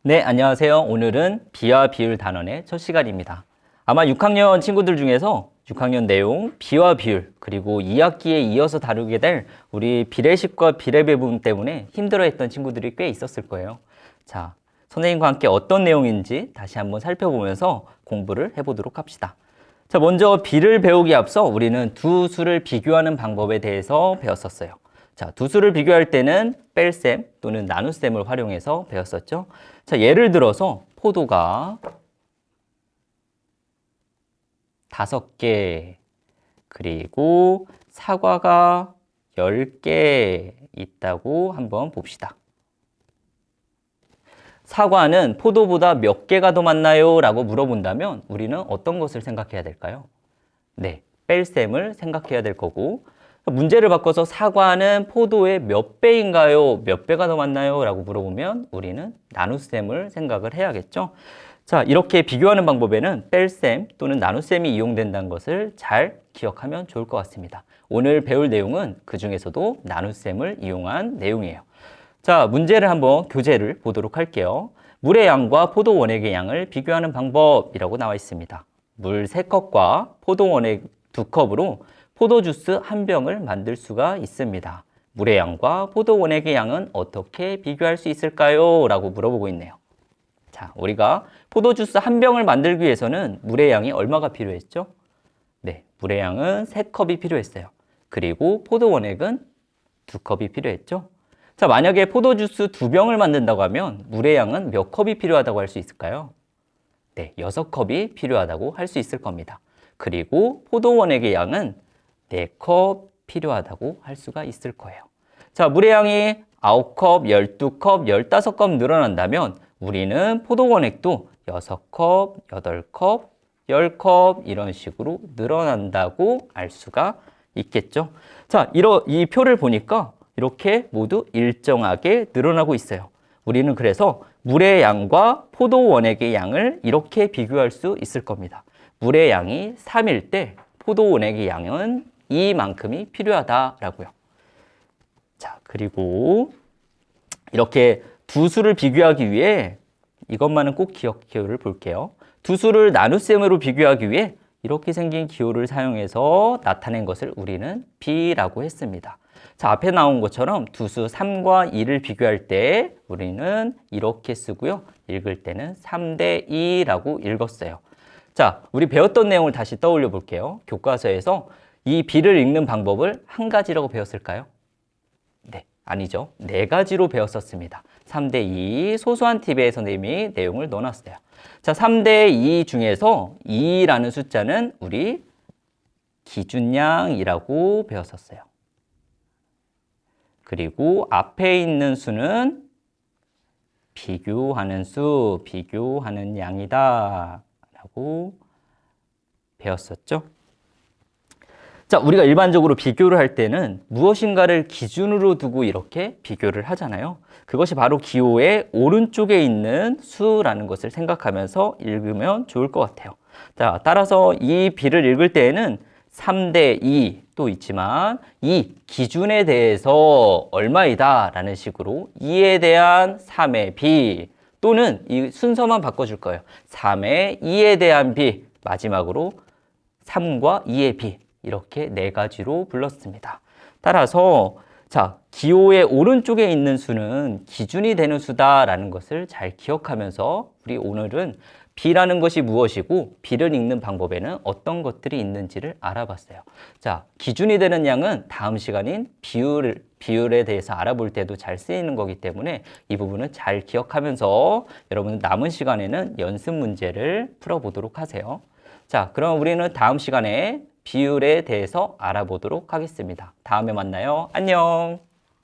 네, 안녕하세요. 오늘은 비와 비율 단원의 첫 시간입니다. 아마 6학년 친구들 중에서 6학년 내용, 비와 비율, 그리고 2학기에 이어서 다루게 될 우리 비례식과 비례배분 때문에 힘들어했던 친구들이 꽤 있었을 거예요. 자, 선생님과 함께 어떤 내용인지 다시 한번 살펴보면서 공부를 해보도록 합시다. 자, 먼저 비를 배우기 앞서 우리는 두 수를 비교하는 방법에 대해서 배웠었어요. 자, 두 수를 비교할 때는 뺄셈 또는 나눗셈을 활용해서 배웠었죠. 자, 예를 들어서 포도가 5개, 그리고 사과가 10개 있다고 한번 봅시다. 사과는 포도보다 몇 개가 더 많나요? 라고 물어본다면 우리는 어떤 것을 생각해야 될까요? 네, 뺄셈을 생각해야 될 거고, 문제를 바꿔서 사과는 포도의 몇 배인가요? 몇 배가 더 많나요? 라고 물어보면 우리는 나눗셈을 생각을 해야겠죠. 자, 이렇게 비교하는 방법에는 뺄셈 또는 나눗셈이 이용된다는 것을 잘 기억하면 좋을 것 같습니다. 오늘 배울 내용은 그 중에서도 나눗셈을 이용한 내용이에요. 자, 문제를 한번 교재를 보도록 할게요. 물의 양과 포도 원액의 양을 비교하는 방법이라고 나와 있습니다. 물 3컵과 포도 원액 2컵으로 포도 주스 1병을 만들 수가 있습니다. 물의 양과 포도 원액의 양은 어떻게 비교할 수 있을까요? 라고 물어보고 있네요. 자, 우리가 포도 주스 1병을 만들기 위해서는 물의 양이 얼마가 필요했죠? 네, 물의 양은 3컵이 필요했어요. 그리고 포도 원액은 2컵이 필요했죠? 자, 만약에 포도 주스 2병을 만든다고 하면 물의 양은 몇 컵이 필요하다고 할 수 있을까요? 네, 6컵이 필요하다고 할 수 있을 겁니다. 그리고 포도 원액의 양은 4컵 필요하다고 할 수가 있을 거예요. 자, 물의 양이 9컵, 12컵, 15컵 늘어난다면 우리는 포도 원액도 6컵, 8컵, 10컵 이런 식으로 늘어난다고 알 수가 있겠죠. 자, 이 표를 보니까 이렇게 모두 일정하게 늘어나고 있어요. 우리는 그래서 물의 양과 포도 원액의 양을 이렇게 비교할 수 있을 겁니다. 물의 양이 3일 때 포도 원액의 양은 이만큼이 필요하다라고요. 자, 그리고 이렇게 두 수를 비교하기 위해 이것만은 꼭 기호를 볼게요. 두 수를 나눗셈으로 비교하기 위해 이렇게 생긴 기호를 사용해서 나타낸 것을 우리는 비라고 했습니다. 자, 앞에 나온 것처럼 두 수 3과 2를 비교할 때 우리는 이렇게 쓰고요. 읽을 때는 3대 2라고 읽었어요. 자, 우리 배웠던 내용을 다시 떠올려 볼게요. 교과서에서 이 비를 읽는 방법을 한 가지라고 배웠을까요? 네, 아니죠. 4가지로 배웠었습니다. 3대 2 소소한 팁에 선생님이 내용을 넣어놨어요. 자, 3대 2 중에서 2라는 숫자는 우리 기준량이라고 배웠었어요. 그리고 앞에 있는 수는 비교하는 수, 비교하는 양이다 라고 배웠었죠. 자, 우리가 일반적으로 비교를 할 때는 무엇인가를 기준으로 두고 이렇게 비교를 하잖아요. 그것이 바로 기호의 오른쪽에 있는 수라는 것을 생각하면서 읽으면 좋을 것 같아요. 자, 따라서 이 비를 읽을 때에는 3대 2도 있지만 이 기준에 대해서 얼마이다 라는 식으로 2에 대한 3의 비 또는 이 순서만 바꿔줄 거예요. 3의 2에 대한 비, 마지막으로 3과 2의 비 이렇게 4가지로 불렀습니다. 따라서 자, 기호의 오른쪽에 있는 수는 기준이 되는 수다라는 것을 잘 기억하면서 우리 오늘은 비라는 것이 무엇이고 비를 읽는 방법에는 어떤 것들이 있는지를 알아봤어요. 자, 기준이 되는 양은 다음 시간인 비율에 대해서 알아볼 때도 잘 쓰이는 거기 때문에 이 부분은 잘 기억하면서 여러분 남은 시간에는 연습 문제를 풀어보도록 하세요. 자, 그럼 우리는 다음 시간에 비율에 대해서 알아보도록 하겠습니다. 다음에 만나요. 안녕.